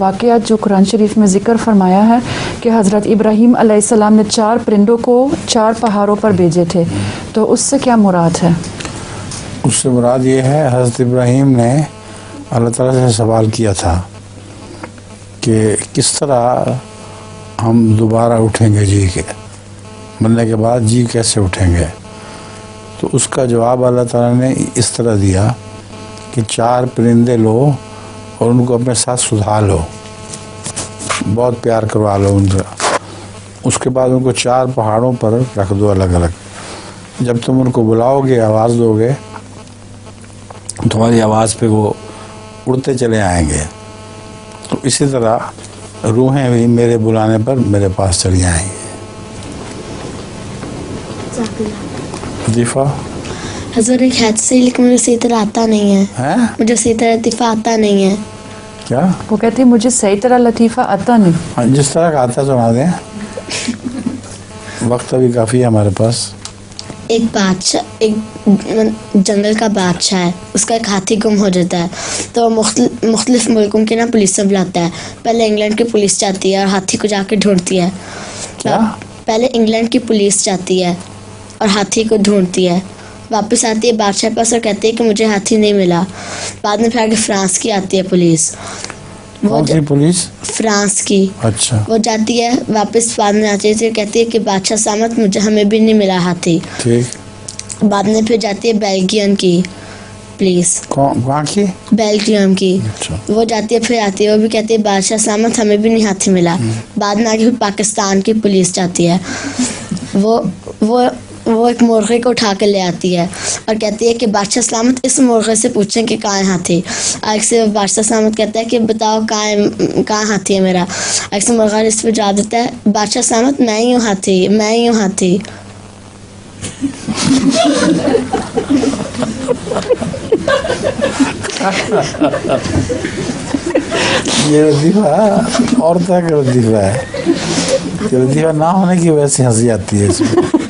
वाक़या जो कुरान शरीफ में ज़िक्र फरमाया है कि हज़रत इब्राहीम अलैहिस्सलाम ने 4 परिंदों को 4 पहाड़ों पर भेजे थे, तो उससे क्या मुराद है? उससे मुराद ये है, हज़रत इब्राहीम ने अल्लाह ताला से सवाल किया था कि किस तरह हम दोबारा उठेंगे जी के, मरने के बाद जी कैसे उठेंगे। तो उसका जवाब अल्लाह ताला ने इस तरह दिया कि 4 परिंदे लो और उनको अपने साथ सुधा लो, बहुत प्यार करवा लो उनका। उसके बाद उनको 4 पहाड़ों पर रख दो अलग अलग। जब तुम उनको बुलाओगे, आवाज़ दोगे, तुम्हारी आवाज़ पे वो उड़ते चले आएंगे। तो इसी तरह रूहें भी मेरे बुलाने पर मेरे पास चली आएंगी। लतीफ़ा हज़रत एक हैद से, लेकिन मुझे सही तरह आता नहीं है। मुझे सही तरह लतीफ़ा आता नहीं है। क्या? वो कहती है मुझे सही तरह लतीफ़ा आता नहीं। हाँ, जिस तरह का आता सुना दें, वक्त अभी काफ़ी है हमारे पास। एक बादशाह, एक जंगल का बादशाह है, उसका एक हाथी गुम हो जाता है। तो मुख्तलिफ मुल्कों की ना पुलिस से बुलाता है। पहले इंग्लैंड की पुलिस जाती है और हाथी को जाके ढूंढती है। क्या? पहले इंग्लैंड की पुलिस जाती है और हाथी को ढूंढती है, वापस आती है बादशाह के पास और कहती है कि मुझे हाथी नहीं मिला। बाद में फिर आगे फ्रांस की आती है पुलिस। कौन सी पुलिस? फ्रांस की। अच्छा। वो जाती है, वापस बाद में आती है, कहती है कि बादशाह सलामत, मुझे हमें भी नहीं मिला हाथी। ठीक। बाद में फिर जाती है बेल्जियम की पुलिस। कहाँ की? बेल्जियम की। अच्छा। वो जाती है, फिर आती है, वो भी कहती है बादशाह सलामत, हमें भी नहीं हाथी मिला। बाद में आगे फिर पाकिस्तान की पुलिस जाती है। वो एक मुर्गे को उठा कर ले आती है और कहती है कि बादशाह सलामत, इस मुर्गे से पूछें कि कहाँ है हाथी। एक से बादशाह सलामत कहता है कि बताओ कहाँ हाथी है मेरा। एक से मुर्गा इस पर जवाब देता है, बादशाह सलामत, मैं ही हूँ हाथी, मैं ही हूँ हाथी। ये लतीफ़ा और तरह का लतीफ़ा है। लतीफ़ा ना होने की वजह से हंसी आती है इसमें।